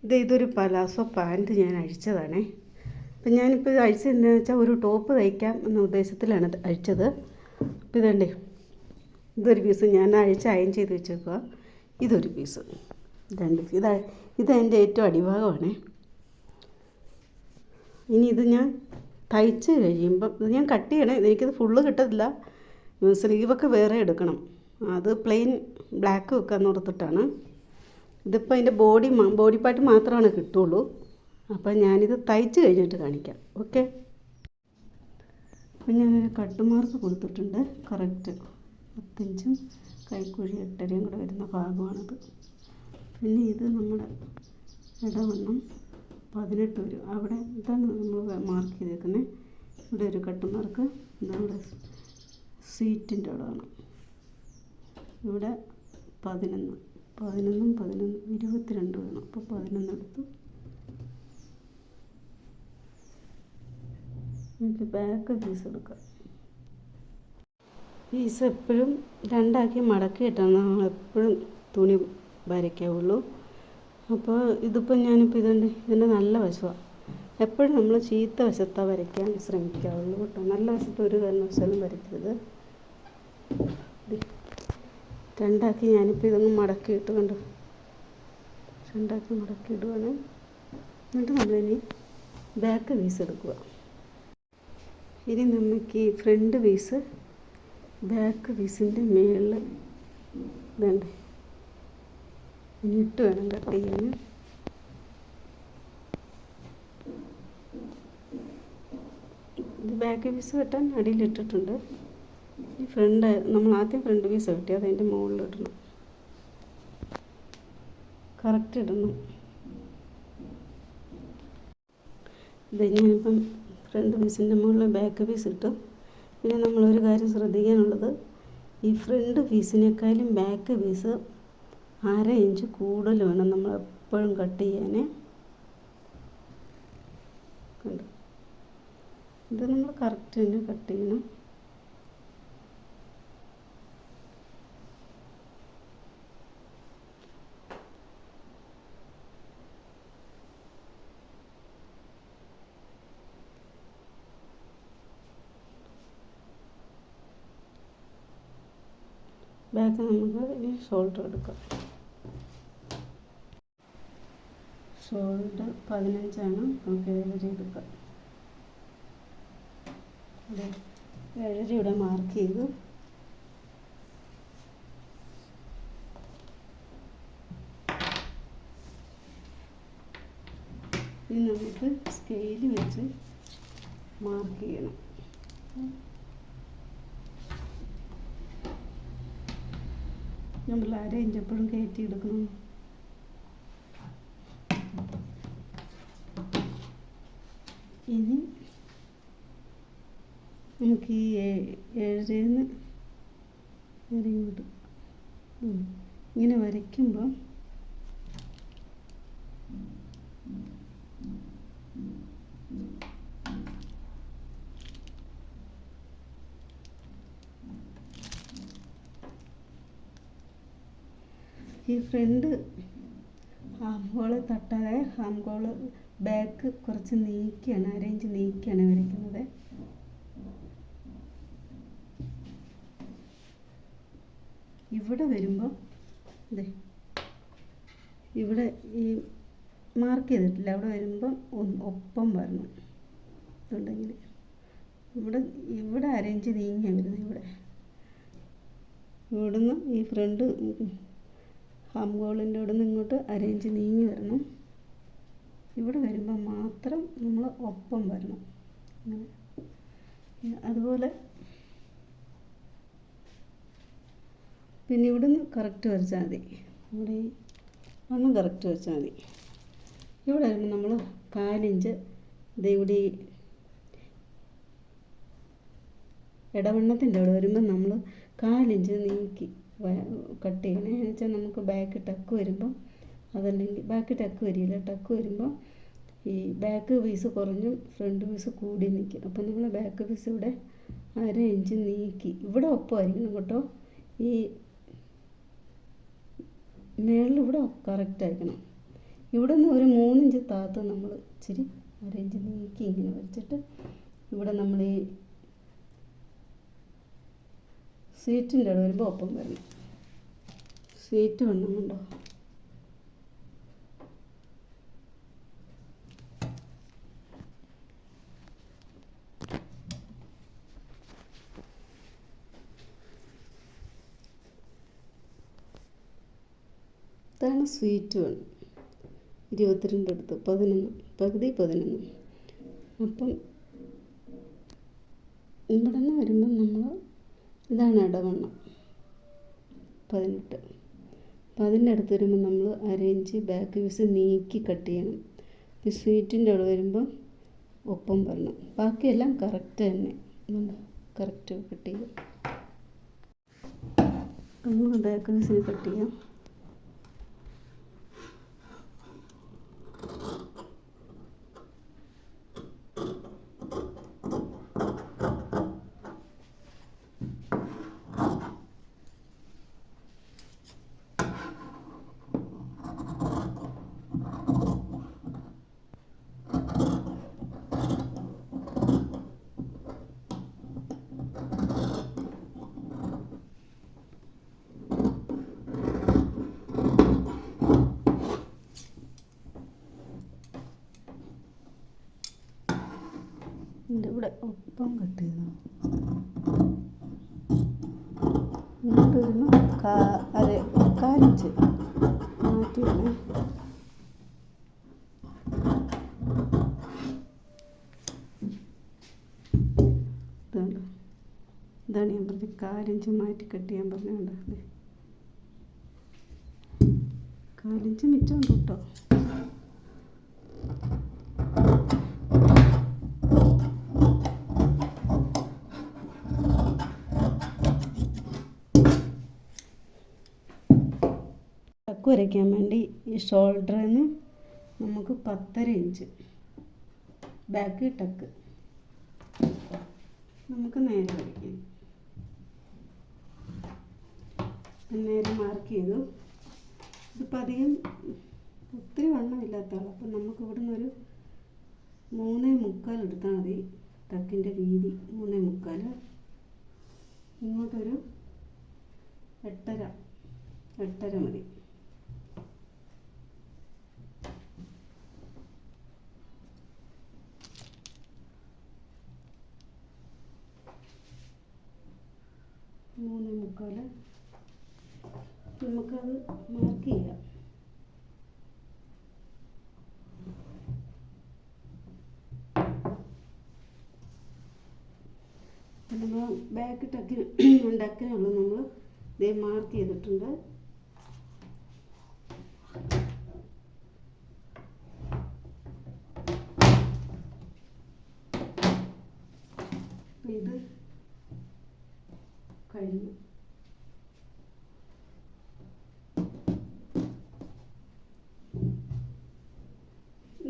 ഇതൊരു palazzo pant ഞാൻ അഴിച്ചതാണേ. അപ്പം ഞാനിപ്പോൾ ഇത് അഴിച്ചത് എന്താണെന്ന് വെച്ചാൽ ഒരു ടോപ്പ് തയ്ക്കാം എന്ന ഉദ്ദേശത്തിലാണ് അഴിച്ചത്. അപ്പോൾ ഇതുണ്ട്, ഇതൊരു പീസ് ഞാൻ അയൺ ചെയ്ത് വെച്ചേക്കുക. ഇതൊരു പീസ്, രണ്ട് പീസ്. ഇതെൻ്റെ ഏറ്റവും അടിഭാഗമാണേ. ഇനി ഇത് ഞാൻ തയ്ച്ച് കഴിയുമ്പം ഇത് ഞാൻ കട്ട് ചെയ്യണേ. എനിക്കിത് ഫുള്ള് കിട്ടത്തില്ല, സ്ലീവൊക്കെ വേറെ എടുക്കണം. അത് പ്ലെയിൻ ബ്ലാക്ക് വെക്കാമെന്ന് ഓർത്തിട്ടാണ്. ഇതിപ്പോൾ അതിൻ്റെ ബോഡി പാർട്ട് മാത്രമാണ് കിട്ടുള്ളൂ. അപ്പം ഞാനിത് തയ്ച്ച് കഴിഞ്ഞിട്ട് കാണിക്കാം. ഓക്കെ. അപ്പം ഞാനൊരു കട്ട് മാർക്ക് കൊടുത്തിട്ടുണ്ട്. കറക്റ്റ് 10 ഇഞ്ചും കൈക്കുഴി 8.5 കൂടെ വരുന്ന ഭാഗമാണിത്. പിന്നെ ഇത് നമ്മുടെ ഇടവണ്ണം 18 വരും. അവിടെ ഇതാണ് നമ്മൾ മാർക്ക് ചെയ്തേക്കുന്നത്. ഇവിടെ ഒരു കട്ട് മാർക്ക്. ഇതവിടെ സീറ്റിൻ്റെ അളവാണ്. ഇവിടെ 11 22 വേണം. അപ്പോൾ 11 എടുത്തു. നമുക്ക് ബാക്ക് പീസ് എടുക്കാം. പീസ് എപ്പോഴും രണ്ടാക്കി മടക്കിയിട്ടാണ് നമ്മൾ എപ്പോഴും തുണി വരയ്ക്കാവുള്ളൂ. അപ്പോൾ ഇതിപ്പോൾ ഞാനിപ്പോൾ ഇതിൻ്റെ നല്ല വശമാണ്. എപ്പോഴും നമ്മൾ ചീത്ത വശത്താണ് വരയ്ക്കാൻ ശ്രമിക്കാവുള്ളൂ കേട്ടോ. നല്ല വശത്ത് ഒരു കാരണവശാലും വരയ്ക്കരുത്. രണ്ടാക്കി ഞാനിപ്പോൾ ഇതൊന്ന് മടക്കിയിട്ട് കണ്ടു, രണ്ടാക്കി മടക്കിയിടുവാണ്. എന്നിട്ട് നമ്മളിനി ബാക്ക് പീസ് എടുക്കുക. ഇനി നമുക്ക് ഈ ഫ്രണ്ട് പീസ് ബാക്ക് പീസിൻ്റെ മേളിൽ ഇതുണ്ട് ഇട്ട് വേണം കട്ട് ചെയ്യാൻ. ഇത് ബാക്ക് പീസ് വെട്ടാൻ അടിയിലിട്ടിട്ടുണ്ട്. ഈ നമ്മൾ ആദ്യം ഫ്രണ്ട് പീസ് വെട്ടി അതതിൻ്റെ മുകളിലിടണം. കറക്റ്റ് ഇടണം. ഇത് ഞാനിപ്പം ഫ്രണ്ട് പീസിൻ്റെ മുകളിൽ ബാക്ക് പീസ് ഇട്ടു. പിന്നെ നമ്മളൊരു കാര്യം ശ്രദ്ധിക്കാനുള്ളത്, ഈ ഫ്രണ്ട് പീസിനേക്കാളും ബാക്ക് പീസ് 1/2 ഇഞ്ച് കൂടുതൽ വേണം നമ്മൾ എപ്പോഴും കട്ട് ചെയ്യാൻ. കണ്ടു, ഇത് നമ്മൾ കറക്റ്റ് തന്നെ കട്ട് ചെയ്യണം. ബാക്ക് നമുക്ക് ഈ ഷോൾഡർ എടുക്കാം. ഷോൾഡർ 15 നമുക്ക് 7.5 എടുക്കാം. 7.5 ഇവിടെ മാർക്ക് ചെയ്തു. ഇനി നമുക്ക് സ്കെയിൽ വെച്ച് മാർക്ക് ചെയ്യണം. നമ്മൾ 1/2 ഇഞ്ച് എപ്പോഴും കയറ്റി എടുക്കണം. ഇനി നമുക്ക് ഈ 7-ന്ന് ഇങ്ങോട്ട് ഇങ്ങനെ വരയ്ക്കുമ്പോൾ ഈ ഫ്രണ്ട് ഹാം ഹോള് തട്ടാതെ ഹാം ഹോള് ബാക്ക് കുറച്ച് നീക്കിയാണ്, 1/2 ഇഞ്ച് നീക്കിയാണ് വരയ്ക്കുന്നത്. ഇവിടെ വരുമ്പോൾ ഇവിടെ ഈ മാർക്ക് ചെയ്തിട്ടില്ല, അവിടെ വരുമ്പം ഒപ്പം വരണം. ഇതുണ്ടെങ്കിൽ ഇവിടെ 1/2 ഇഞ്ച് നീങ്ങിയാണ് വരുന്നത്. ഇവിടുന്ന് ഈ ഫ്രണ്ട് ഹാം ഹോളിൻ്റെ അവിടെ നിന്ന് ഇങ്ങോട്ട് 1/2 ഇഞ്ച് നീങ്ങി വരണം. ഇവിടെ വരുമ്പോൾ മാത്രം നമ്മൾ ഒപ്പം വരണം. അങ്ങനെ അതുപോലെ പിന്നെ ഇവിടുന്ന് കറക്റ്റ് വരച്ചാൽ മതി. ഇവിടെ ഈ വണ്ണം കറക്റ്റ് വരച്ചാൽ മതി. ഇവിടെ വരുമ്പോൾ നമ്മൾ 1/4 ഇഞ്ച് ഇവിടെ ഈ ഇടവണ്ണത്തിൻ്റെ അവിടെ വരുമ്പോൾ നമ്മൾ 1/4 ഇഞ്ച് നീക്കി കട്ട് ചെയ്യണേ. എന്ന് വെച്ചാൽ നമുക്ക് ബാക്ക് ടക്ക് വരുമ്പം, അതല്ലെങ്കിൽ ബാക്ക് ടക്ക് വരില്ല, ടക്ക് വരുമ്പോൾ ഈ ബാക്ക് പീസ് കുറഞ്ഞും ഫ്രണ്ട് പീസ് കൂടി നിൽക്കും. അപ്പം നമ്മൾ ബാക്ക് പീസ് ഇവിടെ 1/2 ഇഞ്ച് നീക്കി ഇവിടെ ഒപ്പമായിരിക്കണം കേട്ടോ. ഈ മേളിൽ ഇവിടെ കറക്റ്റ് ആയിരിക്കണം. ഇവിടെ നിന്ന് ഒരു 3 ഇഞ്ച് താത്ത് നമ്മൾ ഇച്ചിരി 1 ഇഞ്ച് നീക്കി ഇങ്ങനെ വരച്ചിട്ട് ഇവിടെ നമ്മൾ ഈ സീറ്റിൻ്റെ അവിടെ വരുമ്പോൾ ഒപ്പം വരണം. സീറ്റ് വണ്ണമുണ്ടോ? ഇതാണ് സ്വീറ്റ് വൺ. 22 എടുത്ത് 11 പകുതി 11. അപ്പം ഇവിടെ നിന്ന് വരുമ്പം നമ്മൾ ഇതാണ് ഇടവണ്ണം 18. അപ്പം അതിൻ്റെ അടുത്ത് വരുമ്പോൾ നമ്മൾ 1/2 ഇഞ്ച് ബാക്ക് പീസ് നീക്കി കട്ട് ചെയ്യണം. ഈ സ്വീറ്റിൻ്റെ അവിടെ വരുമ്പം ഒപ്പം വരണം. ബാക്കിയെല്ലാം കറക്റ്റ് തന്നെ കറക്റ്റ് കട്ട് ചെയ്യാം. നമ്മൾ ബാക്ക് പീസിന് കട്ട് ചെയ്യാം. ഇവിടെ ഒപ്പം കട്ട് ചെയ്തു ഇങ്ങോട്ട് വരുമ്പോൾ 1/4 ഇഞ്ച് മാറ്റിയാണ്. ഇതാണ് ഞാൻ പറഞ്ഞത് 1/4 ഇഞ്ച് മാറ്റി കട്ട് ചെയ്യാൻ പറഞ്ഞുകൊണ്ട് 1/4 ഇഞ്ച് മിച്ചമുണ്ട് കേട്ടോ. ടക്ക് വരയ്ക്കാൻ വേണ്ടി ഈ ഷോൾഡറിൽ നിന്ന് നമുക്ക് 10.5 ഇഞ്ച് ബാക്ക് ടക്ക് നമുക്ക് നേരെ വരയ്ക്കാം. നേരെ മാർക്ക് ചെയ്തു. ഇതിപ്പോൾ അധികം ഒത്തിരി വണ്ണമില്ലാത്തതാണ്. അപ്പം നമുക്ക് ഇവിടെ നിന്നൊരു 3.25 എടുത്താൽ മതി. ടക്കിൻ്റെ വീതി 3.25. ഇങ്ങോട്ടൊരു 8.5 മതി. നമുക്കത് മാർക്ക് ചെയ്യാം. നമ്മൾ ബാക്ക് ടക്കിനുള്ളൂ നമ്മൾ ഇതേ മാർക്ക് ചെയ്തിട്ടുണ്ട്. ഇത് കഴിഞ്ഞു.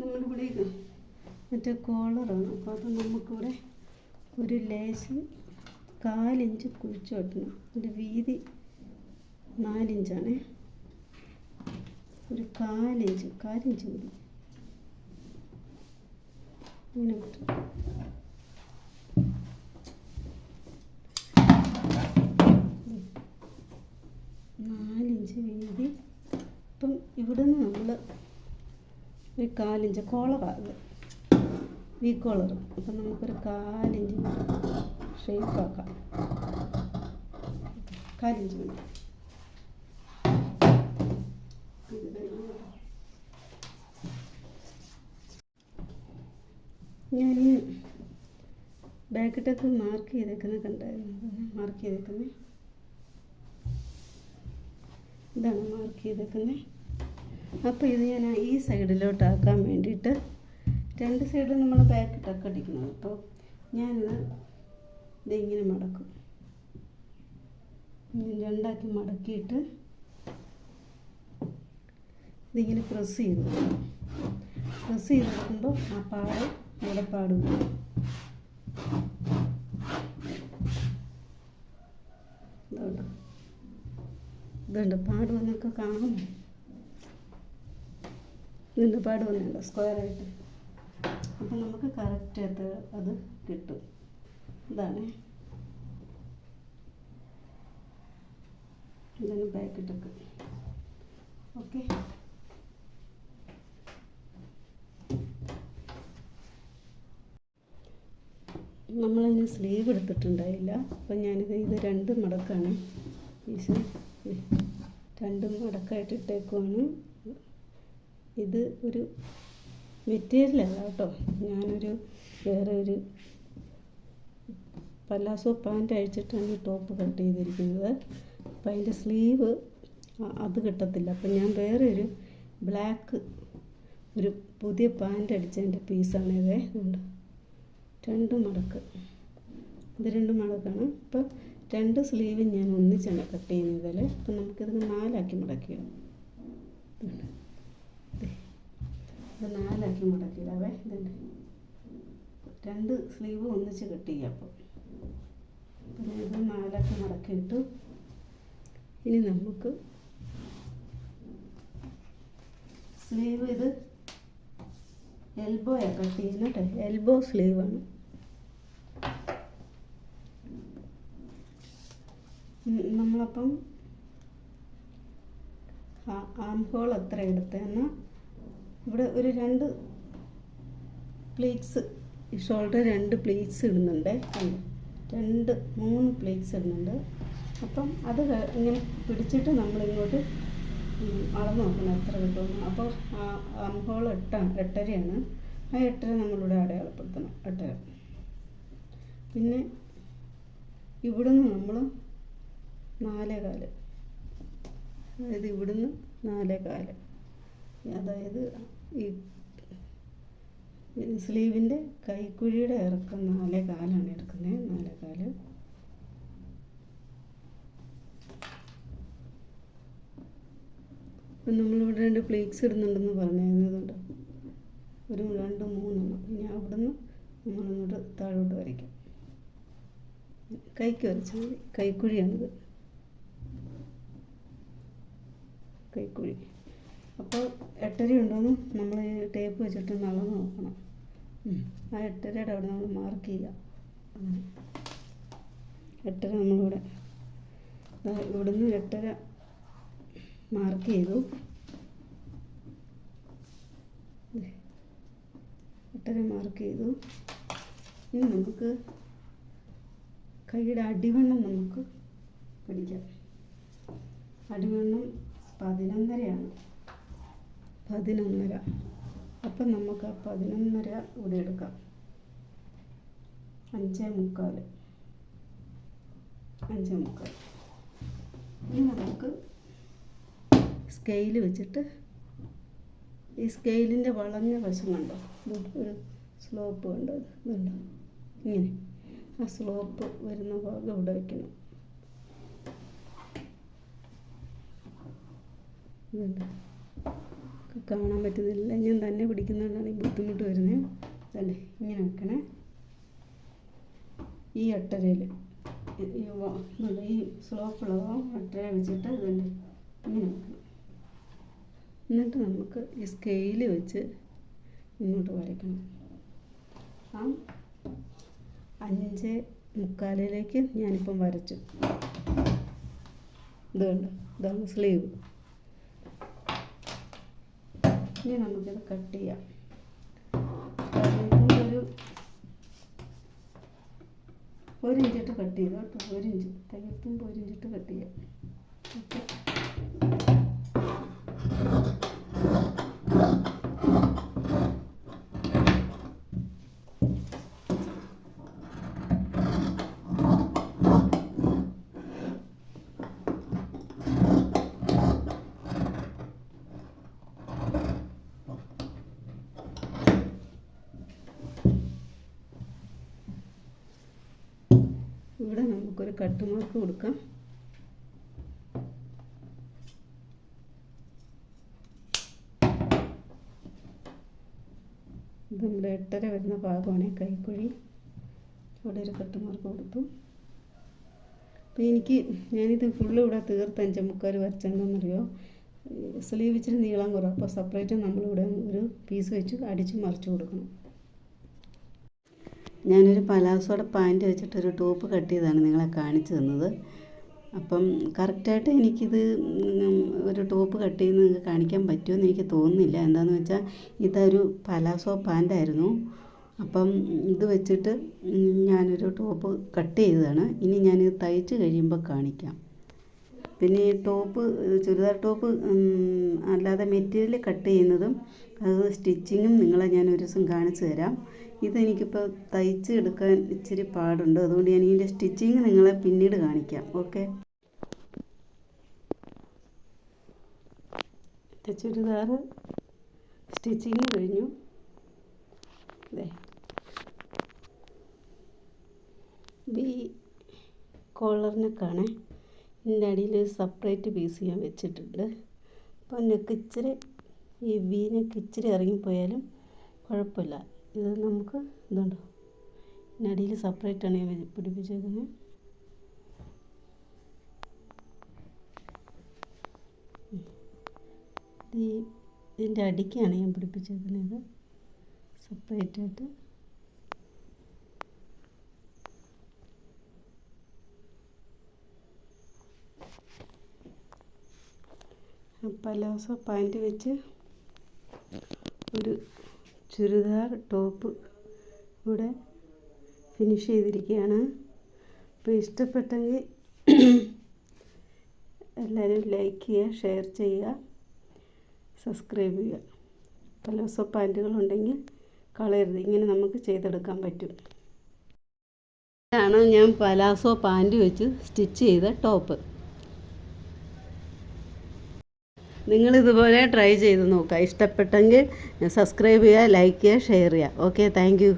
നമ്മളിവിടെ മറ്റേ കോളറാണ്. അപ്പോൾ അത് നമുക്കിവിടെ ഒരു ലേശം 1/4 ഇഞ്ച് കുഴിച്ച് വെട്ടണം. അതിൻ്റെ വീതി 4 ഇഞ്ചാണ്. ഒരു 1/4 ഇഞ്ച് മതി. ഇങ്ങനെ വെട്ടും. 4 ഇഞ്ച് വീതി. അപ്പം ഇവിടെ നിന്ന് നമ്മൾ ഒരു 1/4 ഇഞ്ച് കോളറാണ്, വി കോളർ. അപ്പം നമുക്കൊരു 1/4 ഇഞ്ച് ഷേപ്പാക്കാം. 1/4 ഇഞ്ച് മതി. ഞാൻ ബാക്ക് ടക്ക് മാർക്ക് ചെയ്തേക്കുന്നത് കണ്ടായിരുന്നു. മാർക്ക് ചെയ്തേക്കുന്നത് ഇതാണ് മാർക്ക് ചെയ്തേക്കുന്നത്. അപ്പോൾ ഇത് ഞാൻ ഈ സൈഡിലോട്ടാക്കാൻ വേണ്ടിയിട്ട് 2 സൈഡിൽ നമ്മൾ ബാക്ക് ടക്ക് അടിക്കണം. അപ്പോൾ ഞാനിത് ഇതിങ്ങനെ മടക്കും. രണ്ടാക്കി മടക്കിയിട്ട് ഇതിങ്ങനെ പ്രസ് ചെയ്ത് കൊടുക്കുമ്പോൾ ആ പാട് ഇവിടെ പാടും. ഇതുണ്ട് പാട് വന്നൊക്കെ കാണും. ഇതിൻ്റെ പാട് വന്നിട്ടുണ്ട് സ്ക്വയറായിട്ട്. അപ്പം നമുക്ക് കറക്റ്റായിട്ട് അത് കിട്ടും. ഇതാണ് ഇതാണ് പാക്കറ്റൊക്കെ. ഓക്കെ, നമ്മളതിന് സ്ലീവ് എടുത്തിട്ടുണ്ടായില്ല. അപ്പം ഞാനിത് 2 മടക്കാണ് പീസ്, 2 മടക്കായിട്ട് ഇട്ടേക്കുവാണ്. ഇത് ഒരു മെറ്റീരിയലല്ല കേട്ടോ, ഞാനൊരു വേറെ ഒരു പലാസോ പാൻറ്റ് അഴിച്ചിട്ടാണ് ഈ ടോപ്പ് കട്ട് ചെയ്തിരിക്കുന്നത്. അപ്പം അതിൻ്റെ സ്ലീവ് അത് കിട്ടത്തില്ല. അപ്പം ഞാൻ വേറെ ഒരു ബ്ലാക്ക് ഒരു പുതിയ പാൻറ്റ് അടിച്ചതിൻ്റെ പീസാണ് ഇത്. ഇതുകൊണ്ട് 2 മടക്ക്, ഇത് 2 മടക്കാണ്. അപ്പം 2 സ്ലീവ് ഞാൻ ഒന്നിച്ചാണ് കട്ട് ചെയ്യുന്നതിൽ. അപ്പം നമുക്കിത് 4ആക്കി മടക്കിയിടാം. ഇത് 4ആക്കി മടക്കിയിടാവേ. ഇതുണ്ട് 2 സ്ലീവ് ഒന്നിച്ച് കട്ട് ചെയ്യാം. അപ്പം പിന്നെ ഇത് 4ആക്കി മടക്കിയിട്ടു. ഇനി നമുക്ക് സ്ലീവ് ഇത് എൽബോയാണ് കട്ട് ചെയ്യുന്നത് കേട്ടോ, എൽബോ സ്ലീവാണ്. നമ്മളപ്പം ആം ഹോൾ എത്ര എടുത്തതെന്ന് ഇവിടെ ഒരു 2 പ്ലീറ്റ്സ്, ഈ ഷോൾഡർ 2 പ്ലീറ്റ്സ് ഇടുന്നുണ്ട്. 3 പ്ലീറ്റ്സ് ഇടുന്നുണ്ട്. അപ്പം അത് ഇങ്ങനെ പിടിച്ചിട്ട് നമ്മളിങ്ങോട്ട് അളന്ന് നോക്കണം എത്ര കിട്ടുമെന്ന്. അപ്പോൾ ആം ഹോൾ 8.5ആണ്. ആ 8.5 നമ്മളിവിടെ അടയാളപ്പെടുത്തണം, 8.5. പിന്നെ ഇവിടുന്ന് നമ്മൾ 4.25, അതായത് ഇവിടുന്ന് 4.25, അതായത് ഈ സ്ലീവിൻ്റെ കൈക്കുഴിയുടെ ഇറക്കം 4.25 എടുക്കുന്നത്. 4.25. അപ്പം നമ്മളിവിടെ 2 പ്ലീറ്റ്സ് ഇടുന്നുണ്ടെന്ന് പറഞ്ഞതുകൊണ്ട് ഒരു 2, 3. ഇനി അവിടുന്ന് നമ്മളിങ്ങോട്ട് താഴോട്ട് വരയ്ക്കാം. കൈക്ക് വരച്ചാൽ മതി. കൈക്കുഴിയാണിത്, കൈക്കുഴി. അപ്പോൾ 8.5 ഉണ്ടോയെന്ന് നമ്മൾ ഈ ടേപ്പ് വെച്ചിട്ട് അളന്ന് നോക്കണം. ആ 8.5യുടെ അവിടെ നമ്മൾ മാർക്ക് ചെയ്യാം. 8.5 നമ്മളിവിടെ ഇവിടുന്ന് 8.5 മാർക്ക് ചെയ്തു. 8.5 മാർക്ക് ചെയ്തു. ഇനി നമുക്ക് കൈയുടെ അടിവണ്ണം നമുക്ക് പിടിക്കാം. അടിവണ്ണം 11.5ആണ്. 11.5. അപ്പം നമുക്ക് ആ 11.5 ഇവിടെ എടുക്കാം. 5.25. 5.25. ഇനി നമുക്ക് സ്കെയിൽ വെച്ചിട്ട് ഈ സ്കെയിലിൻ്റെ വളഞ്ഞ വശം കണ്ടോ, ഒരു സ്ലോപ്പ് കണ്ടോ, ഇതുണ്ടോ, ഇങ്ങനെ ആ സ്ലോപ്പ് വരുന്ന ഭാഗം ഇവിടെ വയ്ക്കണം. ഇതുണ്ട്, കാണാൻ പറ്റുന്നില്ല, ഞാൻ തന്നെ പിടിക്കുന്നതുകൊണ്ടാണ് ഈ ബുദ്ധിമുട്ട് വരുന്നത്. അല്ലേ, ഇങ്ങനെ വെക്കണേ. ഈ 8.5 ഈ സ്ലോപ്പുള്ള 8.5 വെച്ചിട്ട് ഇതുണ്ട് ഇങ്ങനെ വെക്കണം. എന്നിട്ട് നമുക്ക് ഈ സ്കെയിൽ വെച്ച് ഇങ്ങോട്ട് വരയ്ക്കണം. ആ 5.25 ഞാനിപ്പം വരച്ചു. ഇത് കണ്ടോ, ഇതാണ് സ്ലീവ്. ഇനി നമുക്കിത് കട്ട് ചെയ്യാം. ഒരു 1 ഇഞ്ചിട്ട് കട്ട് ചെയ്തു കേട്ടോ. 1 ഇഞ്ച് തയ്യൽത്തുമ്പോൾ 1 ഇഞ്ചിട്ട് കട്ട് ചെയ്യാം. ഓക്കെ, ഇവിടെ നമുക്കൊരു കട്ട് മാർക്ക് കൊടുക്കാം. ഇത് നമ്മുടെ 8.5 വരുന്ന ഭാഗമാണ് കൈക്കുഴി. അവിടെ ഒരു കട്ട് മാർക്ക് കൊടുത്തു. അപ്പോൾ ഞാനിത് ഫുള്ള് ഇവിടെ തീർത്ത് 5.25 വരച്ചെന്തെന്നറിയോ, സ്ലീവ് ഇച്ചിരി നീളം കുറവ്, അപ്പോൾ സെപ്പറേറ്റ് നമ്മളിവിടെ ഒരു പീസ് വെച്ച് അടിച്ച് മറിച്ച് കൊടുക്കണം. ഞാനൊരു പലാസോടെ പാൻറ്റ് വെച്ചിട്ടൊരു ടോപ്പ് കട്ട് ചെയ്താണ് നിങ്ങളെ കാണിച്ചു തന്നത്. അപ്പം കറക്റ്റായിട്ട് എനിക്കിത് ഒരു ടോപ്പ് കട്ട് ചെയ്യുന്നത് നിങ്ങൾക്ക് കാണിക്കാൻ പറ്റുമെന്ന് എനിക്ക് തോന്നുന്നില്ല. എന്താണെന്ന് വെച്ചാൽ ഇതൊരു പലാസോ പാൻറ്റായിരുന്നു. അപ്പം ഇത് വെച്ചിട്ട് ഞാനൊരു ടോപ്പ് കട്ട് ചെയ്തതാണ്. ഇനി ഞാനിത് തയ്ച്ച് കഴിയുമ്പോൾ കാണിക്കാം. പിന്നെ ഈ ടോപ്പ്, ചുരിദാർ ടോപ്പ് അല്ലാതെ മെറ്റീരിയൽ കട്ട് ചെയ്യുന്നതും അത് സ്റ്റിച്ചിങ്ങും നിങ്ങളെ ഞാൻ ഒരു ദിവസം കാണിച്ചു തരാം. ഇതെനിക്കിപ്പോൾ തയ്ച്ച് എടുക്കാൻ ഇച്ചിരി പാടുണ്ട്, അതുകൊണ്ട് ഞാൻ ഇതിൻ്റെ സ്റ്റിച്ചിങ് നിങ്ങളെ പിന്നീട് കാണിക്കാം. ഓക്കെ. എൻ്റെ ചുരിദാർ സ്റ്റിച്ചിങ് കഴിഞ്ഞു. ഈ കോളർ നെക്കാണ്. ഇതിൻ്റെ അടിയിൽ സെപ്പറേറ്റ് പീസ് ഞാൻ വെച്ചിട്ടുണ്ട്. അപ്പോൾ നെക്ക് ഇച്ചിരി, ഈ വി നെക്ക് ഇച്ചിരി ഇറങ്ങിപ്പോയാലും കുഴപ്പമില്ല. ഇത് നമുക്ക് ഇതുണ്ടോ, ഇതിൻ്റെ അടിയിൽ സെപ്പറേറ്റാണ് ഞാൻ പിടിപ്പിച്ചേക്കുന്നത്. ഇതിൻ്റെ അടിക്കാണ് ഞാൻ പിടിപ്പിച്ചേക്കുന്നത് സെപ്പറേറ്റായിട്ട്. പലാസോ പാൻറ്റ് വെച്ച് ഒരു ചുരിദാർ ടോപ്പ് ഇവിടെ ഫിനിഷ് ചെയ്തിരിക്കുകയാണ്. അപ്പോൾ ഇഷ്ടപ്പെട്ടെങ്കിൽ എല്ലാവരും ലൈക്ക് ചെയ്യുക, ഷെയർ ചെയ്യുക, സബ്സ്ക്രൈബ് ചെയ്യുക. പലാസോ പാൻറ്റുകളുണ്ടെങ്കിൽ കളയരുത്, ഇങ്ങനെ നമുക്ക് ചെയ്തെടുക്കാൻ പറ്റും. ഇതാണ് ഞാൻ പലാസോ പാൻറ്റ് വെച്ച് സ്റ്റിച്ച് ചെയ്ത ടോപ്പ്. നിങ്ങളിതുപോലെ ട്രൈ ചെയ്ത് നോക്കുക. ഇഷ്ടപ്പെട്ടെങ്കിൽ സബ്സ്ക്രൈബ് ചെയ്യുക, ലൈക്ക് ചെയ്യുക, ഷെയർ ചെയ്യുക. Okay, thank you.